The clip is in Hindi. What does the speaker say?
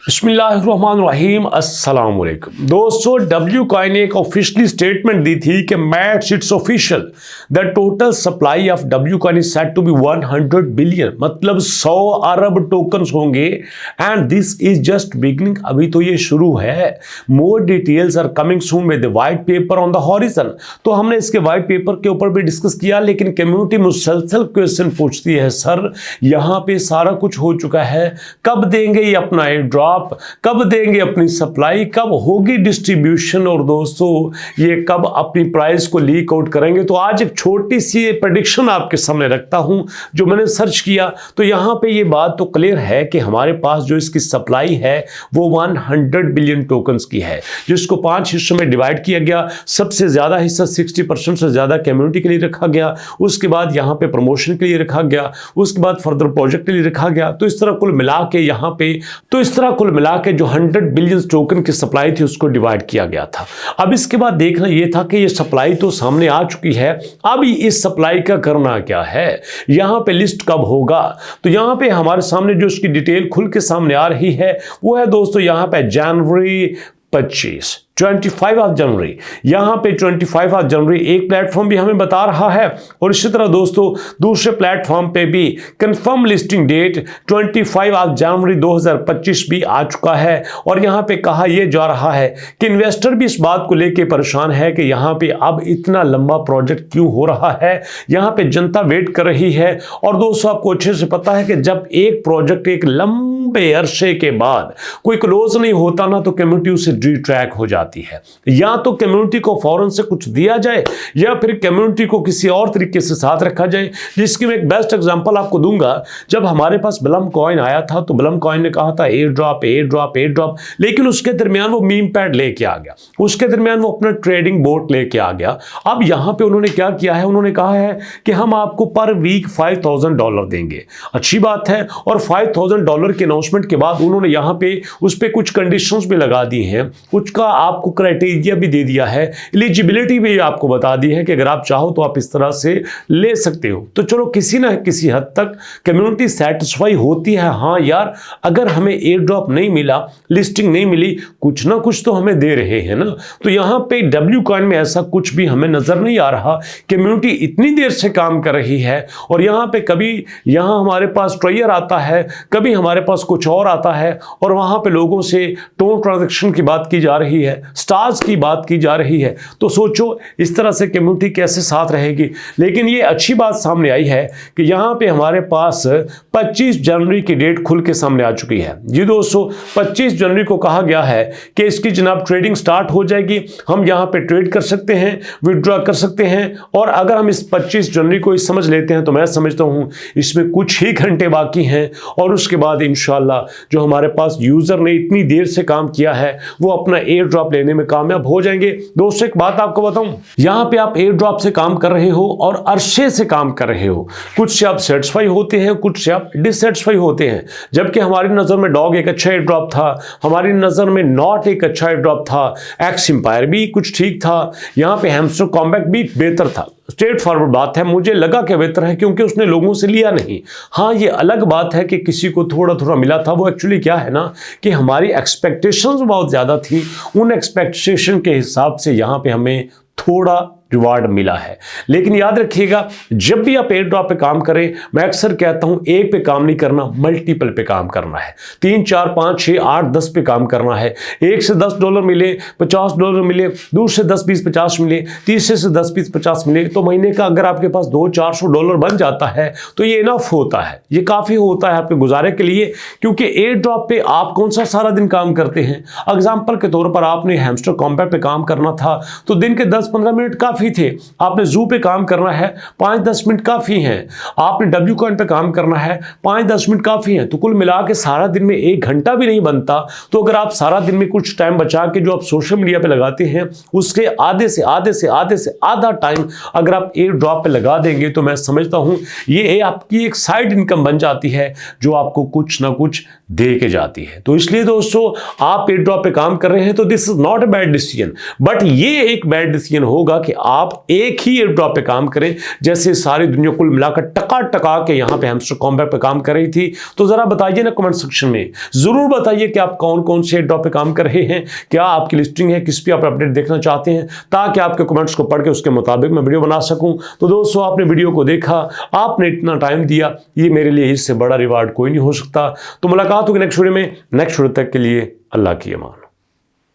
बिस्मिल्लाहिर्रहमानिर्रहीम अस्सलाम वालेकुम दोस्तों, डब्ल्यू कॉइन ने एक ऑफिशियली स्टेटमेंट दी थी कि mates it's official the total supply of W coin is set to be 100 billion, मतलब 100 अरब टोकन्स होंगे and this is just beginning. अभी तो ये शुरू है। More details are coming soon with the white paper on the horizon. तो हमने इसके व्हाइट पेपर के ऊपर भी डिस्कस किया, लेकिन कम्युनिटी मुसलसल क्वेश्चन पूछती है, सर यहाँ पे सारा कुछ हो चुका है, कब देंगे ये अपना एयर ड्रॉप, कब देंगे अपनी सप्लाई, कब होगी डिस्ट्रीब्यूशन और दोस्तों ये कब अपनी प्राइस को लीक आउट करेंगे। तो आज एक छोटी सी प्रेडिक्शन आपके सामने रखता हूं जो मैंने सर्च किया। तो यहां पे ये बात तो क्लियर है कि हमारे पास जो इसकी सप्लाई है वो 100 बिलियन टोकन्स की है, जिसको 5 हिस्सों में डिवाइड किया गया। सबसे ज्यादा हिस्सा 60% से ज्यादा कम्युनिटी के लिए रखा गया, उसके बाद यहां पे प्रमोशन के लिए रखा गया, उसके बाद फर्दर प्रोजेक्ट के लिए रखा गया। तो इस तरह कुल मिला के यहां पे कुल मिला के जो 100 बिलियन टोकन की सप्लाई थी उसको डिवाइड किया गया था। अब इसके बाद देखना यह था कि ये सप्लाई तो सामने आ चुकी है, अब इस सप्लाई का करना क्या है, यहां पे लिस्ट कब होगा। तो यहां पे हमारे सामने जो इसकी डिटेल खुल के सामने आ रही है वो है दोस्तों यहां पे जनवरी 25 ऑफ जनवरी, यहां पे 25 ऑफ जनवरी एक प्लेटफॉर्म भी हमें बता रहा है, और इसी तरह दोस्तों दूसरे प्लेटफॉर्म पे भी कंफर्म लिस्टिंग डेट 25 ऑफ जनवरी 2025 भी आ चुका है। और यहां पे कहा यह जा रहा है कि इन्वेस्टर भी इस बात को लेकर परेशान है कि यहां पे अब इतना लंबा प्रोजेक्ट क्यों हो रहा है, यहां पे जनता वेट कर रही है। और दोस्तों आपको अच्छे से पता है कि जब एक प्रोजेक्ट एक लंबे अरसे के बाद कोई क्लोज नहीं होता ना, तो कम्युनिटी उसे डिट्रैक हो जाती है। या तो कम्युनिटी को फौरन से कुछ दिया जाए या फिर कम्युनिटी को किसी और तरीके से साथ रखा जाए, जिसकी मैं एक बेस्ट एग्जांपल आपको दूंगा। जब हमारे पास ब्लम कॉइन आया था तो ब्लम कॉइन ने कहा था air drop air drop air drop, लेकिन उसके दरमियान वो मीम पैड लेके आ गया, उसके दरमियान वो अपना ट्रेडिंग बोट लेके आ गया। अब यहां पे उन्होंने क्या किया है, उन्होंने कहा है कि हम आपको पर वीक $5000 देंगे। अच्छी बात है, और $5000 के अनाउंसमेंट के बाद उन्होंने यहां पे उस पर कुछ कंडीशंस भी लगा दी हैं, उसका आपको क्राइटेरिया भी दे दिया है, एलिजिबिलिटी भी आपको बता दी है कि अगर आप चाहो तो आप इस तरह से ले सकते हो। तो चलो किसी ना किसी हद तक कम्युनिटी सेटिस्फाई होती है, हाँ यार अगर हमें एयर ड्रॉप नहीं मिला, लिस्टिंग नहीं मिली, कुछ ना कुछ तो हमें दे रहे हैं ना। तो यहां पे डब्ल्यू कॉइन में ऐसा कुछ भी हमें नजर नहीं आ रहा। कम्युनिटी इतनी देर से काम कर रही है, और यहां पे कभी यहां हमारे पास ट्रेयर आता है, कभी हमारे पास कुछ और आता है, और वहां पे लोगों से टोन ट्रांजैक्शन की बात की जा रही है, स्टार्स की बात की जा रही है। तो सोचो इस तरह से कम्युनिटी कैसे साथ रहेगी। लेकिन ये अच्छी बात सामने आई है कि यहां पे हमारे पास 25 जनवरी की डेट खुल के सामने आ चुकी है। जी दोस्तों 25 जनवरी को कहा गया है कि इसकी जनाब ट्रेडिंग स्टार्ट हो जाएगी, हम यहां पे ट्रेड कर सकते हैं, विड्रॉ कर सकते हैं। और अगर हम इस 25 जनवरी को इस समझ लेते हैं तो मैं समझता हूं इसमें कुछ ही घंटे बाकी हैं, और उसके बाद इंशाल्लाह जो हमारे पास यूजर ने इतनी देर से काम किया है वो अपना एयर ड्रॉप लेने में कामयाब हो जाएंगे। दोस्तों एक बात आपको बताऊं, यहां पे आप एयर ड्रॉप से काम कर रहे हो और अरसे से काम कर रहे हो, कुछ से आप सेटिस्फाई होते हैं, कुछ से आप डिससेटिस्फाई होते हैं। जबकि हमारी नजर में डॉग एक अच्छा एयर ड्रॉप था, हमारी नजर में नॉट एक अच्छा एयर ड्रॉप था, एक्स एम्पायर भी कुछ ठीक था, यहां पे हैमस्टर कॉम्बैक्ट भी बेहतर था। स्ट्रेट फॉरवर्ड बात है, मुझे लगा कि बेहतर है क्योंकि उसने लोगों से लिया नहीं। हाँ ये अलग बात है कि किसी को थोड़ा थोड़ा मिला था। वो एक्चुअली क्या है ना कि हमारी एक्सपेक्टेशंस बहुत ज्यादा थी, उन एक्सपेक्टेशन के हिसाब से यहां पे हमें थोड़ा रिवार्ड मिला है। लेकिन याद रखिएगा जब भी आप एयर ड्रॉप पे काम करें, मैं अक्सर कहता हूं एक पे काम नहीं करना, मल्टीपल पे काम करना है। 3 4 5 6 8 10 पे काम करना है। एक से $10 मिले, $50 मिले, दूसरे 10 20 50 मिले, तीसरे से 10 20 50 मिले, तो महीने का अगर आपके पास $200-400 बन जाता है तो ये इनफ होता है, ये काफी होता है आपके गुजारे के लिए। क्योंकि एयर ड्रॉप पे आप कौन सा सारा दिन काम करते हैं। एग्जाम्पल के तौर पर आपने हैमस्टर कॉम्बैक्ट पे काम करना था तो दिन के 10-15 मिनट काफी थे। आपने जू पे काम करना है 5-10 मिनट काफी हैं। आपने डब्ल्यू कॉइन पे काम करना है 5-10 मिनट काफी हैं। तो कुल मिला के सारा दिन में 1 घंटा भी नहीं बनता। तो अगर आप सारा दिन में कुछ टाइम बचा के जो आप सोशल मीडिया पे लगाते हैं उसके आधे से आधा टाइम अगर आप एयर ड्रॉप पे लगा देंगे तो मैं समझता हूं ये आपकी एक साइड इनकम बन जाती है जो आपको कुछ ना कुछ दे के जाती है। तो इसलिए दोस्तों आप एयर ड्रॉप पे काम कर रहे हैं तो this is not a bad decision, but ये एक बैड डिसीजन होगा कि आप एक ही एयर ड्रॉप पे काम करें, जैसे सारी दुनिया कुल मिलाकर टका टका के यहाँ पे हैमस्टर कॉम्बैट पे काम कर रही थी। तो जरा बताइए ना कमेंट सेक्शन में, जरूर बताइए कि आप कौन कौन से एयर ड्रॉप पे काम कर रहे हैं, क्या आपकी लिस्टिंग है, किस पे आप अपडेट देखना चाहते हैं, ताकि आपके कमेंट्स को पढ़ के उसके मुताबिक मैं वीडियो बना सकूं। तो दोस्तों आपने वीडियो को देखा, आपने इतना टाइम दिया, ये मेरे लिए इससे बड़ा रिवार्ड कोई नहीं हो सकता। तो मुलाकात होगी नेक्स्ट वीडियो में। नेक्स्ट वीडियो तक के लिए अल्लाह की अमान।